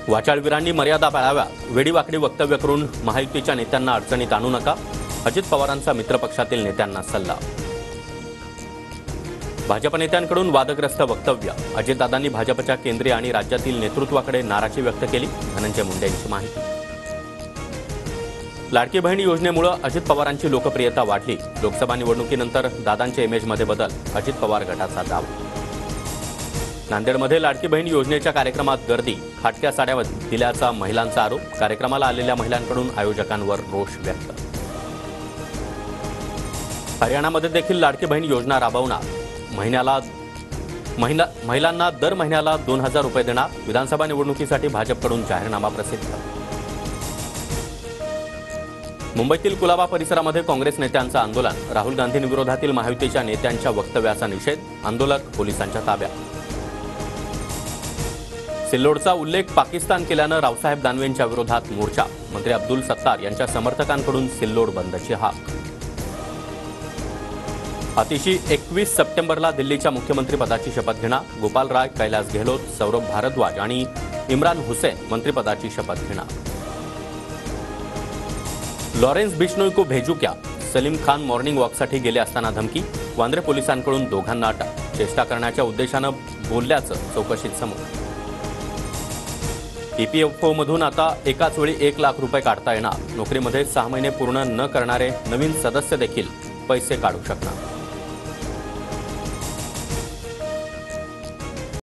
वाचाळवीरांनी मर्यादा पाळाव्या, वेडीवाकडी वक्तव्य करून महायुतीच्या नेत्यांना अडचणीत आणू नका, अजित पवारांचा मित्रपक्षातील नेत्यांना सल्ला. भाजप नेत्यांकडून वादग्रस्त वक्तव्य, अजितदादांनी भाजपच्या केंद्रीय आणि राज्यातील नेतृत्वाकडे नाराजी व्यक्त केली, धनंजय मुंडे यांची माहिती. लाडकी बहीण योजनेमुळे अजित पवारांची लोकप्रियता वाढली, लोकसभा निवडणुकीनंतर दादांच्या इमेजमध्ये बदल, अजित पवार गटाचा दावा. नांदेडमध्ये लाडकी बहीण योजनेच्या कार्यक्रमात गर्दी, फाटक्या साड्या दिल्याचा महिलांचा आरोप, कार्यक्रमाला आलेल्या महिलांकडून आयोजकांवर रोष व्यक्त. हरियाणामध्ये देखील लाडकी बहीण योजना राबवणार, महिलांना दर महिन्याला 2,000 रुपये देणार, विधानसभा निवडणुकीसाठी भाजपकडून जाहीरनामा प्रसिद्ध. मुंबईतील कुलाबा परिसरामध्ये काँग्रेस नेत्यांचं आंदोलन, राहुल गांधींविरोधातील महायुतीच्या नेत्यांच्या वक्तव्याचा निषेध, आंदोलक पोलिसांच्या ताब्यात. सिल्लोडचा उल्लेख पाकिस्तान केल्यानं रावसाहेब दानवेंच्या विरोधात मोर्चा, मंत्री अब्दुल सत्तार यांच्या समर्थकांकडून सिल्लोड बंदची हाक. आतिशी 21 सप्टेंबरला दिल्लीच्या मुख्यमंत्रीपदाची शपथ घेणार, गोपाल राय, कैलास गेहलोत, सौरभ भारद्वाज आणि इम्रान हुसैन मंत्रिपदाची शपथ घेणार. लॉरेन्स बिश्नोई को भेजू क्या, सलीम खान मॉर्निंग वॉकसाठी गेले असताना धमकी, वांद्रे पोलिसांकडून दोघांना अटक, चेष्टा करण्याच्या उद्देशानं बोलल्याचं चौकशीत समोर. ईपीएफओमधून आता एकाच वेळी 1 लाख रुपये काढता येणार, नोकरीमध्ये 6 महिने पूर्ण न करणारे नवीन सदस्य देखील पैसे काढू शकणार.